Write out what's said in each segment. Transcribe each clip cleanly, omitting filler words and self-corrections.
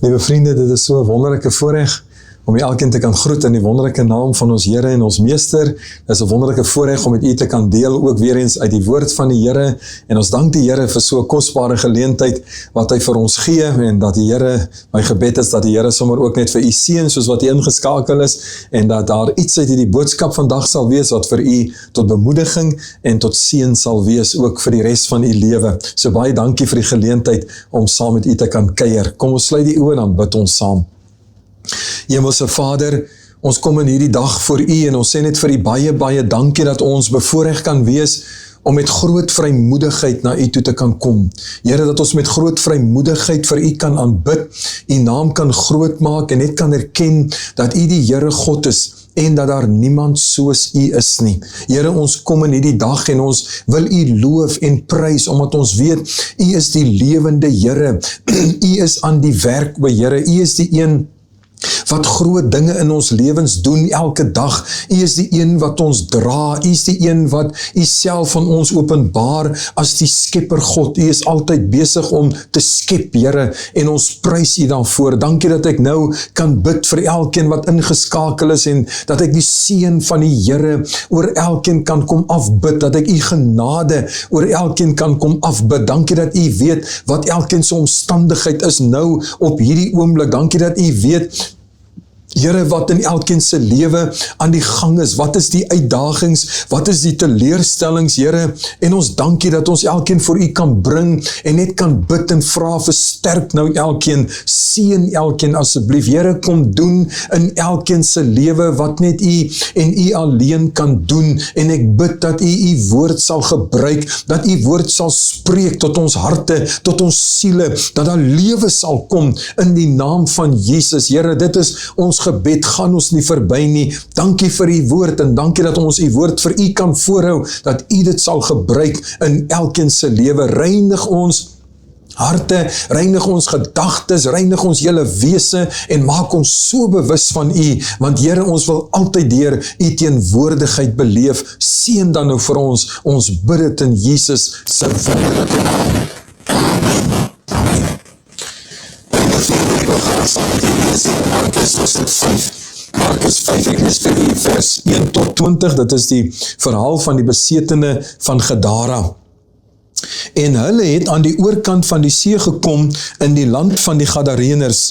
Liewe vriende, dit is so 'n wonderlike voorreg om u elkeen te kan groet in die wonderlike naam van ons Here en ons Meester. Dit is 'n wonderlike voorreg om met u te kan deel, ook weer eens uit die woord van die Here. En ons dank die Here vir so 'n kosbare geleentheid wat hy vir ons gee, en dat die Here, my gebed is dat die Here sommer ook net vir u seën soos wat u ingeskakel is, en dat daar iets uit hierdie boodskap vandag sal wees wat vir u tot bemoediging en tot seën sal wees, ook vir die res van u lewe. So baie dankie vir die geleentheid om saam met u te kan kuier. Kom ons sluit die oë en dan bid ons saam. Hemelse Vader, ons kom in hierdie dag voor u en ons sê net vir u baie, baie dankie dat ons bevoorreg kan wees om met groot vrymoedigheid na u toe te kan kom. Here, dat ons met groot vrymoedigheid vir u kan aanbid, u naam kan groot maak en net kan erken dat u die Here God is en dat daar niemand soos u is nie. Here, ons kom in hierdie dag en ons wil u loof en prys, omdat ons weet, u is die lewende Here. U is aan die werk, o Here. U is die een wat groot dinge in ons lewens doen elke dag. U is die een wat ons dra. U is die een wat u self van ons openbaar as die skepper God. U is altyd besig om te skep, Here, en ons prys u daarvoor. Dankie dat ek nou kan bid vir elkeen wat ingeskakel is en dat ek die seën van die Here oor elkeen kan kom afbid, dat ek u genade oor elkeen kan kom afbid. Dankie dat u weet wat elkeen se omstandigheid is nou op hierdie oomblik. Dankie dat u weet, Here, wat in elkeen se lewe aan die gang is, wat is die uitdagings, wat is die teleurstellings, Here, en ons dankie dat ons elkeen voor u kan bring, en net kan bid en vra, versterk nou elkeen, seën elkeen asseblief, Here, kom doen in elkeen se lewe, wat net u en u alleen kan doen, en ek bid dat u woord sal gebruik, dat u woord sal spreek tot ons harte, tot ons siele, dat daar lewe sal kom, in die naam van Jesus, Here, dit is ons gebed, gaan ons nie verby nie. Dankie vir u woord en dankie dat ons u woord vir u kan voorhou, dat u dit sal gebruik in elkeen se lewe. Reinig ons harte, reinig ons gedagtes, reinig ons hele wese en maak ons so bewus van u, want Here, ons wil altyd deur u teenwoordigheid beleef. Seën dan nou vir ons bid dit in Jesus se wonderlike naam. Markus 5, ek lees vir u vers 1 tot 20, dit is die verhaal van die besetene van Gadara. En hulle het aan die oorkant van die see gekom in die land van die Gadareners.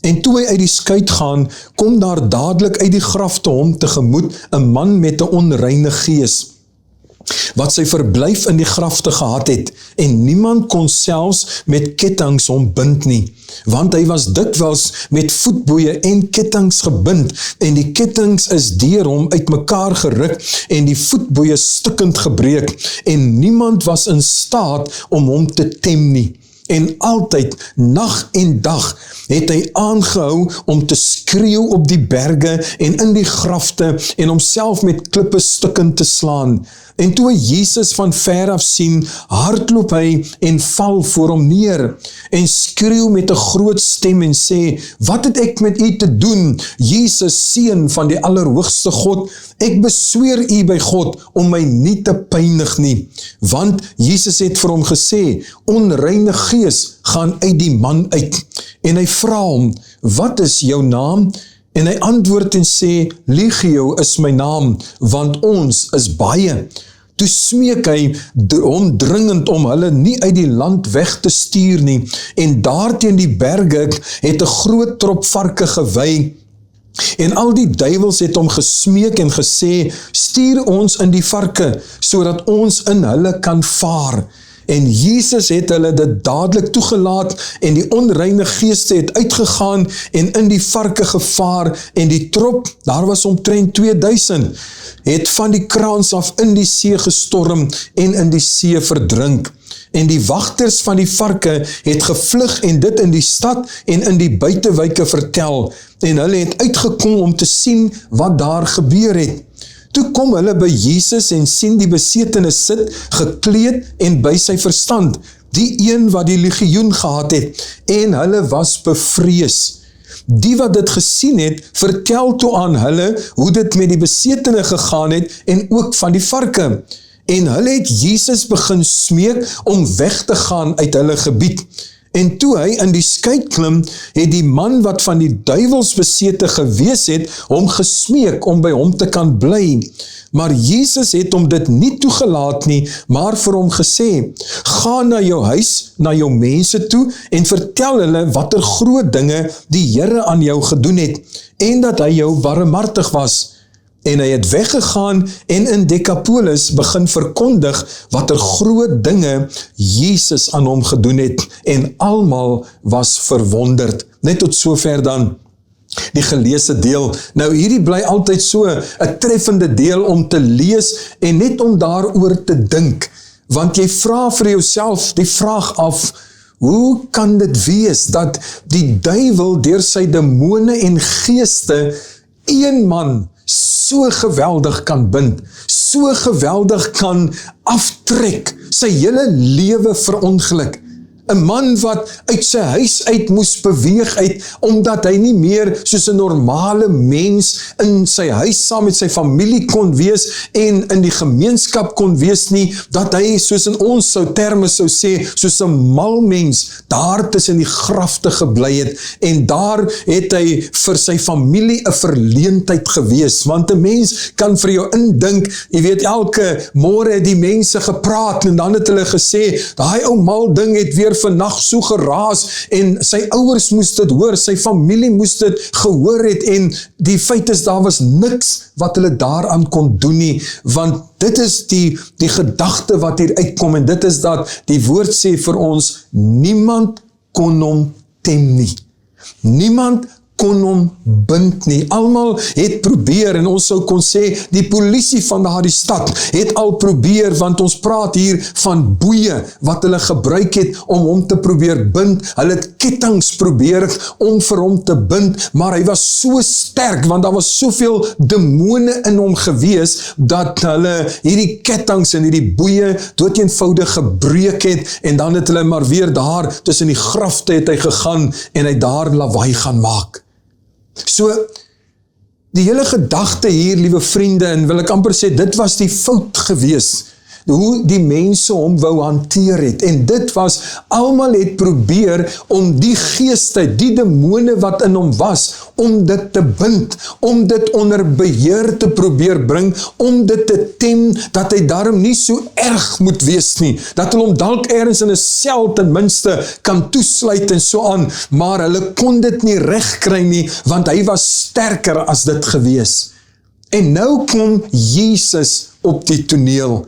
En toe hy uit die skuit gaan, kom daar dadelik uit die grafte hom tegemoet 'n man met 'n onreine gees, wat sy verblyf in die grafte gehad het, en niemand kon selfs met kettinge hom bind nie, want hy was dikwels met voetboeie en kettinge gebind, en die kettinge is deur hom uitmekaar geruk, en die voetboeie stukkend gebreek, en niemand was in staat om hom te tem nie. En altyd, nag en dag, het hy aangehou om te skreeu op die berge en in die grafte en homself met klippe stukkend te slaan. En toe hy Jesus van ver af sien, hardloop hy en val voor hom neer en skreeu met 'n groot stem en sê, wat het ek met u te doen, Jesus, seun van die Allerhoogste God? Ek besweer u by God om my nie te pynig nie. Want Jesus het vir hom gesê, onreine gees gaan uit die man uit. En hy vra hom, wat is jou naam? En hy antwoord en sê, Legio is my naam, want ons is baie. Toe smeek hy hom dringend om hulle nie uit die land weg te stuur nie, en daarteen die berge het 'n groot trop varke gewy, en al die duiwels het hom gesmeek en gesê, stuur ons in die varke, sodat ons in hulle kan vaar. En Jesus het hulle dit dadelik toegelaat, en die onreine geeste het uitgegaan en in die varke gevaar, en die trop, daar was omtrent 2000, het van die kraans af in die see gestorm en in die see verdrink. En die wagters van die varke het gevlug en dit in die stad en in die buitewyke vertel, en hulle het uitgekom om te sien wat daar gebeur het. Toe kom hulle by Jesus en sien die besetene sit, gekleed en by sy verstand, die een wat die legioen gehad het, en hulle was bevrees. Die wat dit gesien het, vertel toe aan hulle hoe dit met die besetene gegaan het en ook van die varke. En hulle het Jesus begin smeek om weg te gaan uit hulle gebied. En toe hy in die skei klim, het die man wat van die duiwels besete gewees het, hom gesmeek om by hom te kan bly. Maar Jesus het hom dit nie toegelaat nie, maar vir hom gesê, ga na jou huis, na jou mense toe, en vertel hulle watter groot dinge die Here aan jou gedoen het, en dat hy jou barmhartig was. En hy het weggegaan en in Decapolis begin verkondig watter groot dinge Jesus aan hom gedoen het, en almal was verwonderd. Net tot sover dan die geleesde deel. Nou hierdie bly altyd so 'n treffende deel om te lees en net om daaroor te dink, want jy vra vir jouself die vraag af, hoe kan dit wees dat die duiwel deur sy demone en geeste een man so geweldig kan bind, so geweldig kan aftrek, sy hele lewe verongeluk. 'n man wat uit sy huis uit moes beweeg uit, omdat hy nie meer soos 'n normale mens in sy huis saam met sy familie kon wees en in die gemeenskap kon wees nie, dat hy soos in ons terme sou sê, soos 'n mal mens daar tussen die grafte gebly het, en daar het hy vir sy familie 'n verleentheid gewees, want 'n mens kan vir jou indink, jy weet, elke môre het die mense gepraat, en dan het hulle gesê, daai ou mal ding het weer vannacht so geraas, en sy ouers moes dit hoor, sy familie moes dit gehoor het, en die feit is, daar was niks wat hulle daaraan kon doen nie, want dit is die gedagte wat hier uitkom, en dit is dat die woord sê vir ons, niemand kon hom tem nie. Niemand kon hom bind nie. Almal het probeer, en ons sou kon sê, die polisie van daardie stad het al probeer, want ons praat hier van boeie, wat hulle gebruik het om hom te probeer bind. Hulle het kettinge probeer om vir hom te bind, maar hy was so sterk, want daar was soveel demone in hom gewees, dat hulle hierdie kettinge en hierdie boeie doodeenvoudig gebreek het, en dan het hulle maar weer daar, tussen die grafte het hy gegaan, en hy daar lawaai gaan maak. So, die hele gedagte hier, liewe vriende, en wil ek amper sê, dit was die fout gewees, hoe die mense hom wou hanteer het, en dit was, almal het probeer om die geeste, die demone wat in hom was, om dit te bind, om dit onder beheer te probeer bring, om dit te tem, dat hy daarom nie so erg moet wees nie, dat hulle hom dalk ergens in 'n sel ten minste kan toesluit en so aan, maar hulle kon dit nie reg kry nie, want hy was sterker as dit gewees. En nou kom Jesus op die toneel.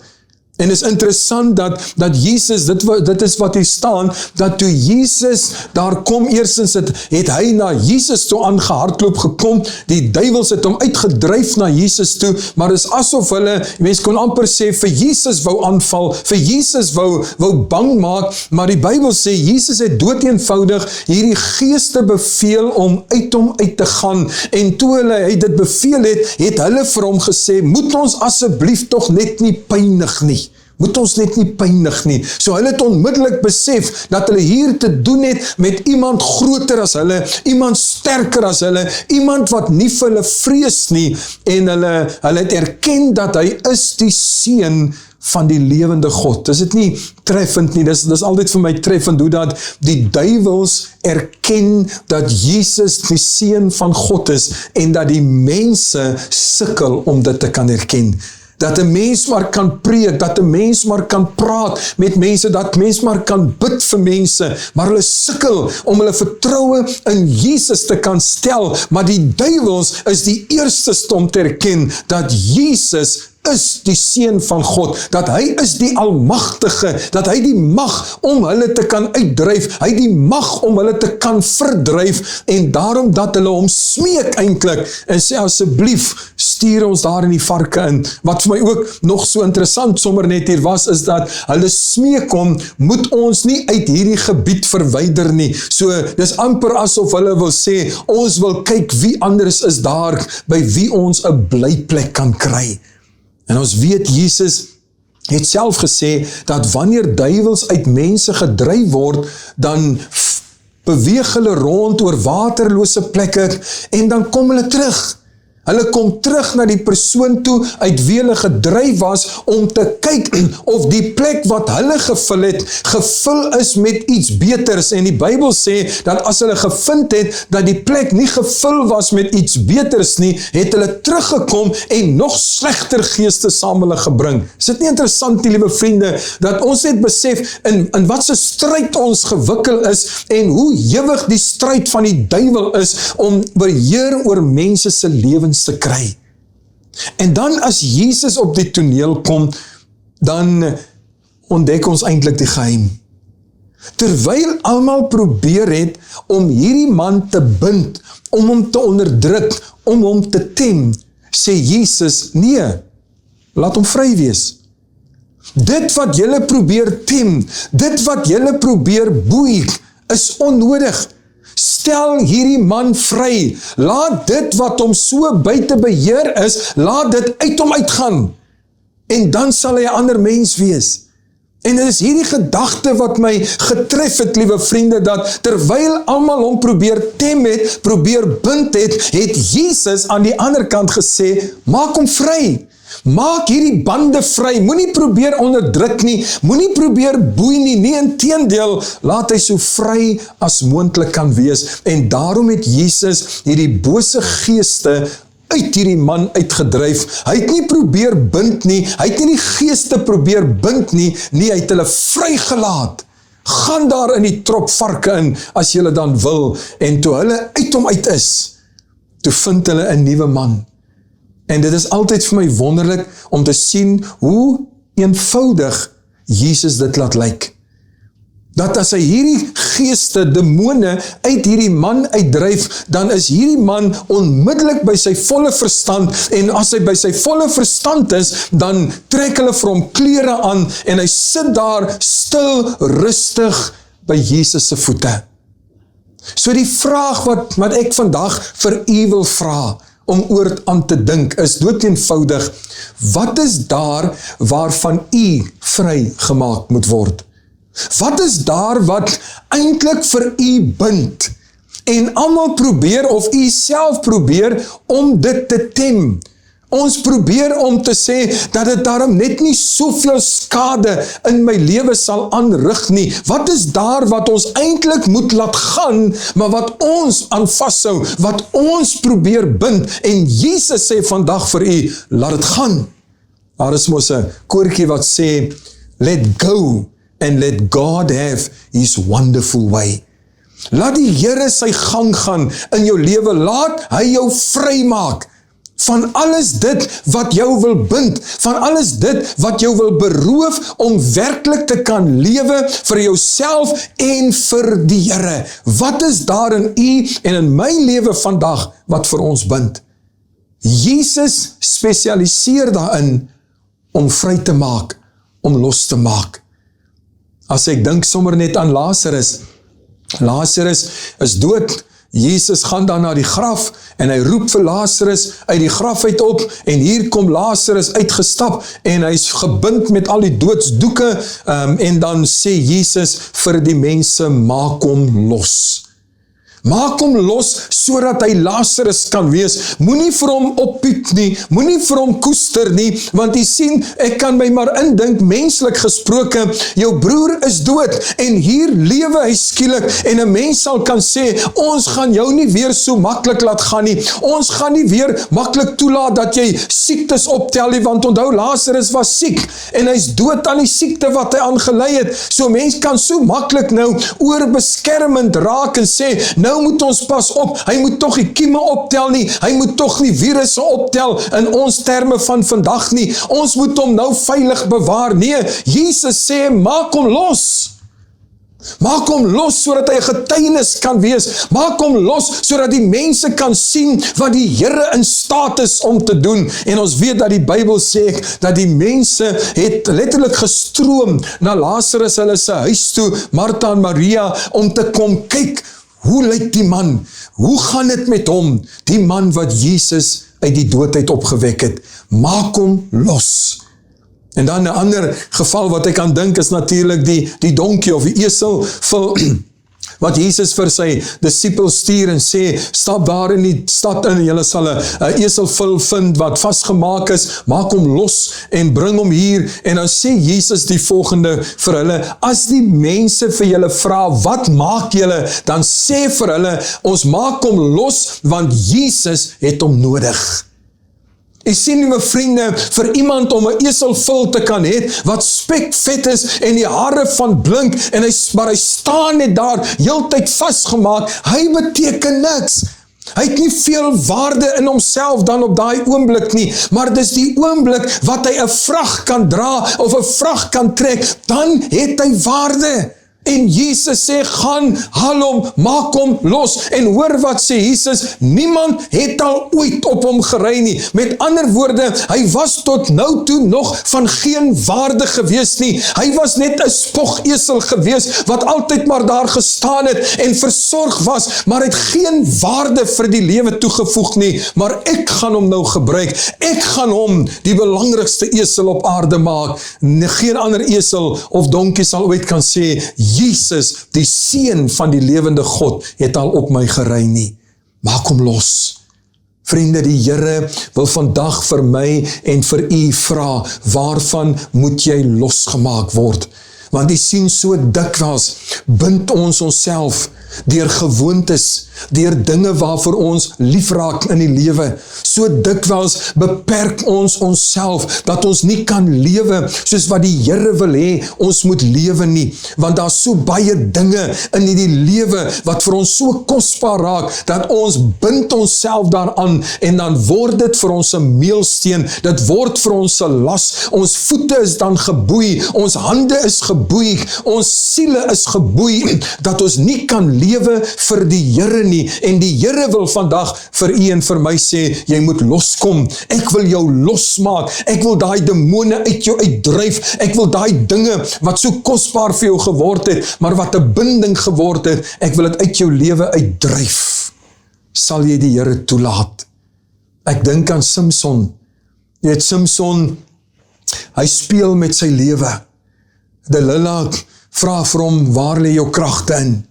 En is interessant dat Jesus, dit is wat hier staan, dat toe Jesus daar kom, eerstens het hy na Jesus toe aangehardloop gekom, die duiwels het hom uitgedryf na Jesus toe, maar is asof hulle, mens kon amper sê, vir Jesus wou aanval, vir Jesus wou bang maak, maar die Bybel sê, Jesus het doodeenvoudig hierdie geeste beveel om uit hom uit te gaan, en toe hy dit beveel het hulle vir hom gesê, moet ons asseblief tog net nie pynig nie. Moet ons net nie pynig nie. So hulle het onmiddellik besef, dat hulle hier te doen het met iemand groter as hulle, iemand sterker as hulle, iemand wat nie vir hulle vrees nie, en hulle het erken dat hy is die seun van die lewende God. Dis dit nie treffend nie, dis altyd vir my treffend, hoe dat die duiwels erken dat Jesus die seun van God is, en dat die mense sukkel om dit te kan erken. Dat 'n mens maar kan preek, dat 'n mens maar kan praat met mense, dat mens maar kan bid vir mense, maar hulle sukkel om hulle vertroue in Jesus te kan stel, maar die duiwels is die eerstes om te erken dat Jesus is die seun van God, dat hy is die almagtige, dat hy die mag om hulle te kan uitdryf, hy die mag om hulle te kan verdryf, en daarom dat hulle hom smeek eintlik, en sê asseblief, stuur ons daar in die varke in. Wat vir my ook nog so interessant sommer net hier was, is dat hulle smeek hom, moet ons nie uit hierdie gebied verwyder nie. So, dis amper asof hulle wil sê, ons wil kyk wie anders is daar, by wie ons 'n blyplek kan kry. En ons weet, Jesus het self gesê, dat wanneer duiwels uit mense gedryf word, dan beweeg hulle rond oor waterlose plekke, en dan kom hulle terug. Hulle kom terug na die persoon toe uit wie hulle gedryf was om te kyk of die plek wat hulle gevul het, gevul is met iets beters. En die Bybel sê dat as hulle gevind het dat die plek nie gevul was met iets beters nie, het hulle teruggekom en nog slegter geeste saam hulle gebring. Is dit nie interessant, die liewe vriende, dat ons het besef in wat se stryd ons gewikkel is en hoe ewig die stryd van die duiwel is om beheer oor mense se lewens te kry. En dan as Jesus op die toneel kom, dan ontdek ons eintlik die geheim. Terwyl almal probeer het om hierdie man te bind, om hom te onderdruk, om hom te tem, sê Jesus, nee, laat hom vry wees. Dit wat julle probeer tem, dit wat julle probeer boei, is onnodig. Stel hierdie man vry, laat dit wat hom so buite beheer is, laat dit uit hom uitgaan, en dan sal hy 'n ander mens wees. En dit is hierdie gedagte wat my getref het, liewe vriende, dat terwyl almal hom probeer tem het, probeer bind het, het Jesus aan die ander kant gesê, maak hom vry. Maak hierdie bande vry, moenie probeer onderdruk nie, moenie probeer boei nie, nie inteendeel, laat hy so vry as moontlik kan wees. En daarom het Jesus hierdie bose geeste uit hierdie man uitgedryf. Hy het nie probeer bind nie, hy het nie die geeste probeer bind nie, nee, hy het hulle vrygelaat. Gaan daar in die trop varke in, as julle dan wil, en toe hulle uit hom uit is, toe vind hulle 'n nuwe man. En dit is altyd vir my wonderlik om te sien hoe eenvoudig Jesus dit laat lyk. Dat as hy hierdie geeste, demone uit hierdie man uitdryf, dan is hierdie man onmiddellik by sy volle verstand, en as hy by sy volle verstand is, dan trek hulle vir hom klere aan, en hy sit daar stil, rustig by Jesus se voete. So die vraag wat ek vandag vir u wil vra, om oor aan te dink, is doodeenvoudig, wat is daar waarvan u vrygemaak moet word? Wat is daar wat eintlik vir u bind? En almal probeer, of u self probeer, om dit te tem. Ons probeer om te sê, dat dit daarom net nie soveel skade in my lewe sal aanrig nie. Wat is daar wat ons eintlik moet laat gaan, maar wat ons aan vashou, wat ons probeer bind, en Jesus sê vandag vir u, laat dit gaan. Daar is mos 'n koortjie wat sê, let go, and let God have his wonderful way. Laat die Here sy gang gaan in jou lewe, laat hy jou vry maak van alles dit wat jou wil bind, van alles dit wat jou wil beroof om werklik te kan lewe vir jouself en vir die Here. Wat is daar in u en in my lewe vandag wat vir ons bind? Jesus spesialiseer daarin om vry te maak, om los te maak. As ek dink sommer net aan Lazarus. Lazarus is dood. Jesus gaan dan na die graf en hy roep vir Lazarus uit die graf uit op, en hier kom Lazarus uitgestap en hy is gebind met al die doodsdoeke, en dan sê Jesus vir die mense, maak hom los. Maak hom los, sodat hy Lazarus kan wees. Moenie vir hom oppiep nie, moenie vir hom koester nie, want jy sien, ek kan my maar indink, menslik gesproke, jou broer is dood, en hier lewe hy skielik, en 'n mens sal kan sê, ons gaan jou nie weer so maklik laat gaan nie, ons gaan nie weer maklik toelaat dat jy siektes optel nie, want onthou, Lazarus was siek, en hy is dood aan die siekte wat hy aangelei het, so mens kan so maklik nou oorbeskermend raak en sê, nou moet ons pas op, hy moet tog die kieme optel nie, hy moet tog nie virusse optel in ons terme van vandag nie, ons moet hom nou veilig bewaar. Nee, Jesus sê, maak hom los. Maak hom los, sodat hy 'n getuienis kan wees. Maak hom los, sodat die mense kan sien wat die Here in staat is om te doen. En ons weet dat die Bybel sê, dat die mense het letterlik gestroom na Lazarus hulle se huis toe, Martha en Maria, om te kom kyk, hoe lyk die man? Hoe gaan dit met hom? Die man wat Jesus uit die dood uit opgewek het. Maak hom los. En dan 'n ander geval wat ek aan dink is natuurlik die donkie of die esel Wat Jesus vir sy disippels stuur en sê, stap daar in die stad in, julle sal 'n eselvul vind wat vasgemaak is, maak hom los en bring hom hier, en dan sê Jesus die volgende vir hulle, as die mense vir julle vra, wat maak julle, dan sê vir hulle, ons maak hom los, want Jesus het hom nodig. Ek sien nie my vriende, vir iemand om 'n eselvul te kan hê, wat spekvet is en die hare van blink, en maar hy staan net daar, heeltyd vasgemaak, hy beteken niks. Hy het nie veel waarde in homself dan op daai oomblik nie, maar dis die oomblik wat hy 'n vrag kan dra, of 'n vrag kan trek, dan het hy waarde. En Jesus sê, gaan, haal hom, maak hom los, en hoor wat sê Jesus, niemand het al ooit op hom gery nie. Met ander woorde, hy was tot nou toe nog van geen waarde gewees nie. Hy was net 'n spogesel gewees, wat altyd maar daar gestaan het, en versorg was, maar het geen waarde vir die lewe toegevoeg nie. Maar ek gaan hom nou gebruik, ek gaan hom die belangrikste esel op aarde maak. Geen ander esel of donkie sal ooit kan sê, Jesus, die seun van die lewende God, het al op my gery nie. Maak hom los. Vriende, die Here wil vandag vir my en vir u vra, waarvan moet jy losgemaak word? Want u sien so dikwels, bind ons onsself deur gewoontes, deur dinge waarvoor ons lief raak in die lewe. So dikwels beperk ons onsself, dat ons nie kan lewe soos wat die Here wil hê ons moet lewe nie, want daar is so baie dinge in die lewe wat vir ons so kosbaar raak, dat ons bind onsself daaraan, en dan word dit vir ons 'n meelsteen, dit word vir ons 'n las, ons voete is dan geboei, ons hande is geboei, ons siele is geboei, dat ons nie kan lewe vir die Here nie, en die Here wil vandag vir u en vir my sê, jy moet loskom, ek wil jou losmaak, ek wil daai demone uit jou uitdryf, ek wil daai dinge wat so kosbaar vir jou geword het, maar wat 'n binding geword het, ek wil dit uit jou lewe uitdryf. Sal jy die Here toelaat? Ek dink aan Samson. Jy weet, Samson, hy speel met sy lewe. Delila vra vir hom, waar lê jou kragte in?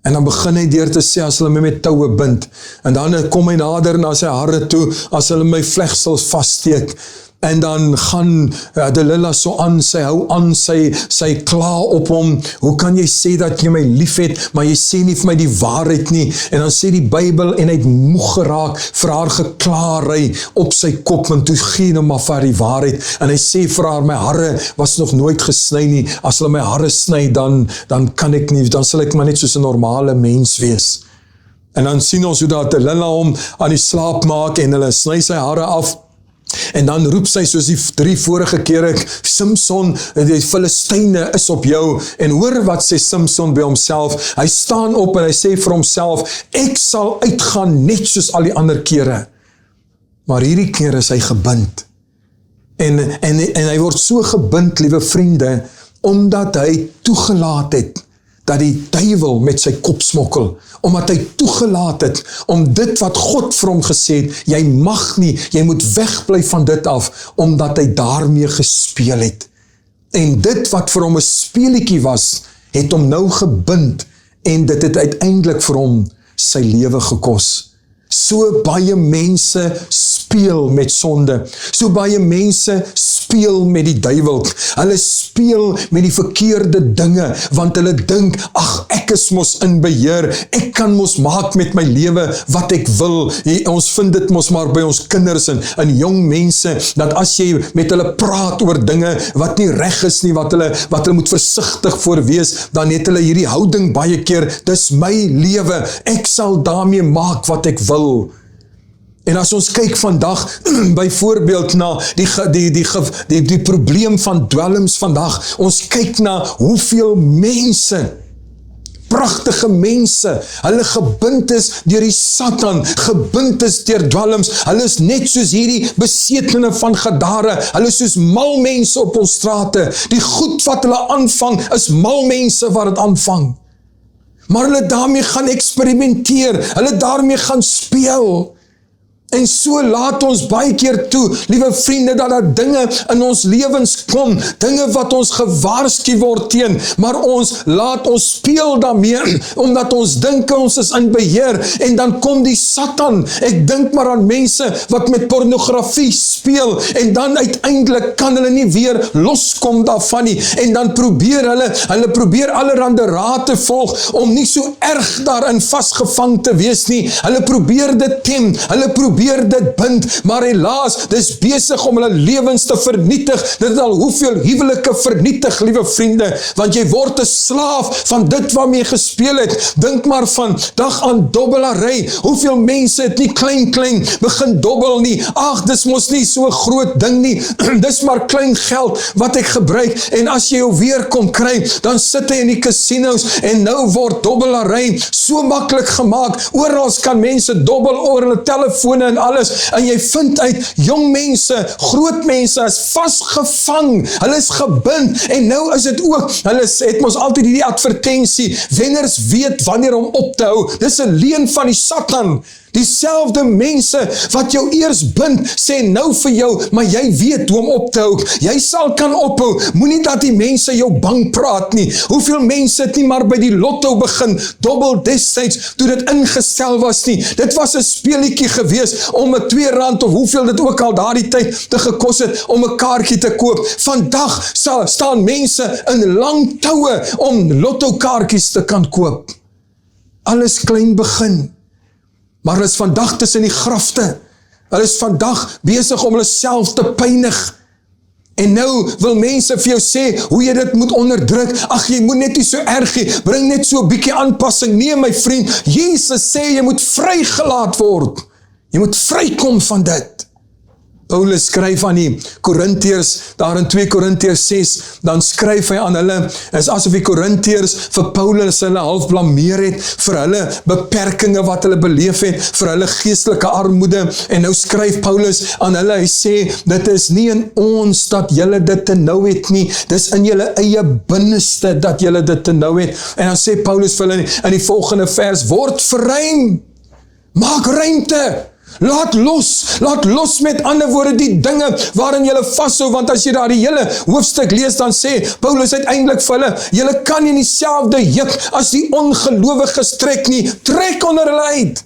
En dan begin hy deur te sê, as hulle my met toue bind, en dan kom hy nader na sy hare toe, as hulle my vlegsels vassteek, en dan gaan Delila so aan, sy hou aan, sy kla op hom, hoe kan jy sê dat jy my lief het, maar jy sê nie vir my die waarheid nie, en dan sê die Bybel, en hy het moeg geraak vir haar geklaarry op sy kop, want toe gee hom maar vir die waarheid, en hy sê vir haar, my hare was nog nooit gesny nie, as hulle my hare sny, dan kan ek nie, dan sal ek maar net soos 'n normale mens wees. En dan sien ons hoe dat Delila hom aan die slaap maak, en hulle sny sy hare af, en dan roep sy soos die 3 vorige kere, Samson, die Filistyne is op jou, en hoor wat sê Samson by homself, hy staan op en hy sê vir homself, ek sal uitgaan net soos al die ander kere, maar hierdie keer is hy gebind, en hy word so gebind, liewe vriende, omdat hy toegelaat het, dat die duiwel met sy kop smokkel, omdat hy toegelaat het, om dit wat God vir hom gesê het, jy mag nie, jy moet wegbly van dit af, omdat hy daarmee gespeel het. En dit wat vir hom 'n speelietjie was, het hom nou gebind, en dit het uiteindelik vir hom sy lewe gekos. So baie mense speel met sonde, so baie mense speel met die duiwel, hulle speel met die verkeerde dinge, want hulle dink, ag, ek is mos in beheer, ek kan mos maak met my lewe wat ek wil. Ons vind dit mos maar by ons kinders en jong mense, dat as jy met hulle praat oor dinge wat nie reg is nie, wat hulle moet versigtig voor wees, dan het hulle hierdie houding baie keer, dis my lewe, ek sal daarmee maak wat ek wil. En as ons kyk vandag, byvoorbeeld na die probleem van dwelms vandag, ons kyk na hoeveel mense, pragtige mense, hulle gebind is deur die Satan, gebind is deur dwelms, hulle is net soos hierdie besetene van Gadara, hulle is soos mal mense op ons strate, die goed wat hulle aanvang, is mal mense wat het aanvang, maar hulle daarmee gaan eksperimenteer, hulle daarmee gaan speel. En so laat ons baie keer toe, liewe vriende, dat daar dinge in ons lewens kom, dinge wat ons gewaarsku word teen, maar ons laat ons speel daarmee, omdat ons dink ons is in beheer, en dan kom die Satan. Ek dink maar aan mense wat met pornografie speel, en dan uiteindelik kan hulle nie weer loskom daarvan nie, en dan probeer hulle probeer allerhande raad te volg, om nie so erg daarin vasgevang te wees nie. Hulle probeer dit tem, hulle probeer dit bind, maar helaas, dis besig om hulle lewens te vernietig. Dit het al hoeveel huwelike vernietig, liewe vriende, want jy word 'n slaaf van dit waarmee jy gespeel het. Dink maar van dag aan dobbelary, hoeveel mense het nie klein begin dobbel nie. Ag, dis mos nie so groot ding nie, dis maar klein geld wat ek gebruik, en as jy jou weer kom kry, dan sit hy in die casinos, en nou word dobbelary so maklik gemaak. Oral kan mense dobbel oor hulle telefone en alles, en jy vind uit, jong mense, groot mense is vasgevang, hulle is gebind, en nou is dit ook, hulle het mos altyd die advertensie, wenners weet wanneer om op te hou. Dis 'n leuen van die Satan. Dieselfde mense wat jou eers bind, sê nou vir jou, maar jy weet hoe om op te hou. Jy sal kan ophou. Moenie dat die mense jou bang praat nie. Hoeveel mense het nie maar by die lotto begin dobbel destyds toe dit ingestel was nie. Dit was 'n speelietjie gewees om 'n R2 of hoeveel dit ook al daardie tyd te gekos het om 'n kaartjie te koop. Vandag staan mense in lang toue om lotto kaartjies te kan koop. Alles klein begin. Maar hulle is vandag tussen die grafte. Hulle is vandag besig om hulle self te pynig. En nou wil mense vir jou sê, hoe jy dit moet onderdruk. Ag, jy moet net nie so erg nie, bring net so 'n bietjie aanpassing. Nee, my vriend, Jesus sê, jy moet vrygelaat word. Jy moet vrykom van dit. Paulus skryf aan die Korintiërs, daar in 2 Korintiërs 6, dan skryf hy aan hulle, is asof die Korintiërs vir Paulus hulle half blameer het, vir hulle beperkinge wat hulle beleef het, vir hulle geestelike armoede, en nou skryf Paulus aan hulle, hy sê, dit is nie in ons dat julle dit te nou het nie, dis in julle eie binneste dat julle dit te nou het, en dan sê Paulus vir hulle in die volgende vers, word verruim, maak ruimte, laat los met ander woorde die dinge waarin jylle vashou, want as jy daar die hele hoofstuk lees, dan sê Paulus uiteindelik vir hulle, jylle kan nie dieselfde juk as die ongelowiges trek nie, trek onder hulle uit,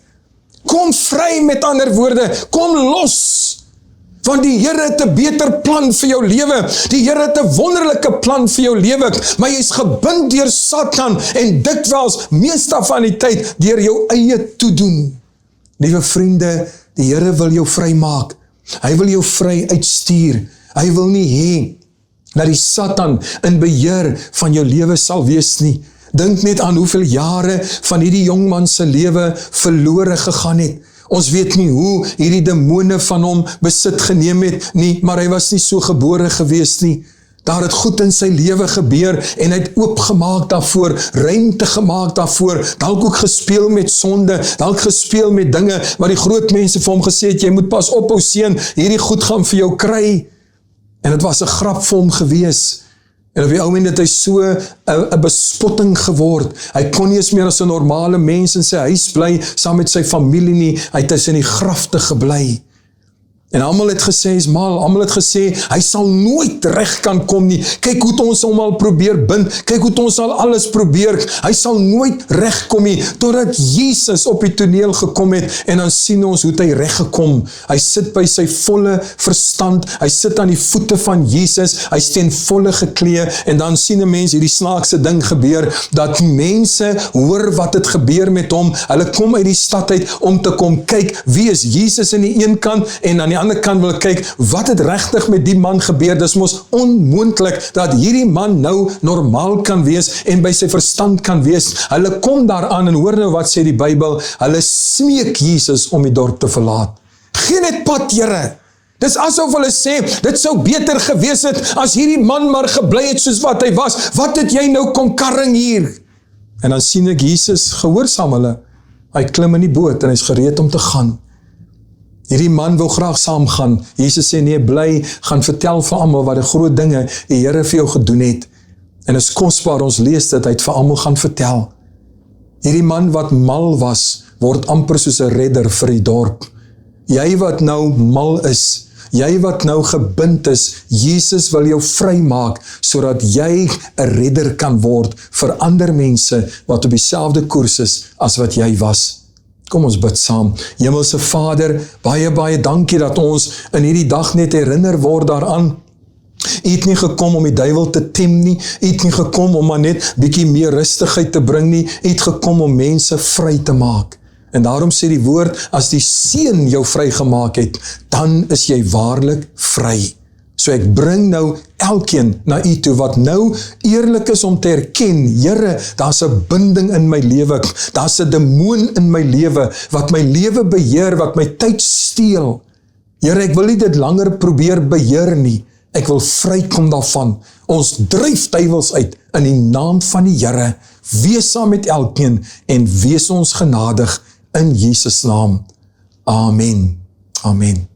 kom vry met ander woorde, kom los, want die Here het 'n beter plan vir jou lewe, die Here het 'n wonderlike plan vir jou lewe, maar jy is gebind deur Satan, en dikwels, meeste van die tyd, deur jou eie toedoen. Liewe vriende, die Here wil jou vry maak. Hy wil jou vry uitstuur. Hy wil nie hê dat die Satan in beheer van jou lewe sal wees nie. Dink net aan hoeveel jare van hierdie jongman se lewe verlore gegaan het. Ons weet nie hoe hierdie demone van hom besit geneem het nie, maar hy was nie so gebore gewees nie. Daar het goed in sy lewe gebeur, en hy het oopgemaak daarvoor, ruimte gemaak daarvoor, dalk ook gespeel met sonde, dalk gespeel met dinge, waar die groot mense vir hom gesê het, jy moet pas ophou seun, hierdie goed gaan vir jou kry, en het was 'n grap vir hom gewees, en op die ou end het hy so 'n bespotting geword, hy kon nie eens meer as 'n normale mens in sy huis bly, saam met sy familie nie, hy het tussen die grafte gebly. En almal het gesê, is mal, almal het gesê, hy sal nooit reg kan kom nie, kyk hoe het ons hom al probeer bind, kyk hoe het ons al alles probeer, hy sal nooit reg kom nie, totdat Jesus op die toneel gekom het, en dan sien ons hoe het hy reg gekom, hy sit by sy volle verstand, hy sit aan die voete van Jesus, hy is ten volle geklee, en dan sien 'n mens hierdie snaakse ding gebeur, dat mense hoor wat het gebeur met hom, hulle kom uit die stad uit, om te kom kyk, wie is Jesus aan die een kant, en aan die ander kant wil kyk, wat het regtig met die man gebeur, dis mos onmoontlik, dat hierdie man nou normaal kan wees, en by sy verstand kan wees, hulle kom daaraan, en hoor nou wat sê die Bybel, hulle smeek Jesus om die dorp te verlaat, geen net pad, Here, dis asof hulle sê, dit sou beter gewees het, as hierdie man maar gebly het soos wat hy was, wat het jy nou kom karring hier, en dan sien ek Jesus gehoorsaam hulle, hy klim in die boot, en hy is gereed om te gaan. Hierdie man wil graag saam gaan. Jesus sê, nee, bly, gaan vertel vir almal wat die groot dinge die Here vir jou gedoen het. En is kosbaar, ons lees dit, hy het vir almal gaan vertel. Hierdie man wat mal was, word amper soos 'n redder vir die dorp. Jy wat nou mal is, jy wat nou gebind is, Jesus wil jou vrymaak, sodat jy 'n redder kan word vir ander mense wat op dieselfde koers is as wat jy was. Kom ons bid saam. Hemelse Vader, baie, baie dankie dat ons in hierdie dag net herinner word daaraan. U het nie gekom om die duiwel te tem nie, u het nie gekom om maar net bietjie meer rustigheid te bring nie, u het gekom om mense vry te maak. En daarom sê die woord, as die Seun jou vrygemaak het, dan is jy waarlik vry. So ek bring nou elkeen na u toe, wat nou eerlik is om te erken, Here, daar's 'n binding in my lewe, daar's 'n demoon in my lewe, wat my lewe beheer, wat my tyd steel. Here, ek wil nie dit langer probeer beheer nie, ek wil vrykom daarvan. Ons dryf duiwels uit, in die naam van die Here. Wees saam met elkeen, en wees ons genadig, in Jesus naam. Amen. Amen.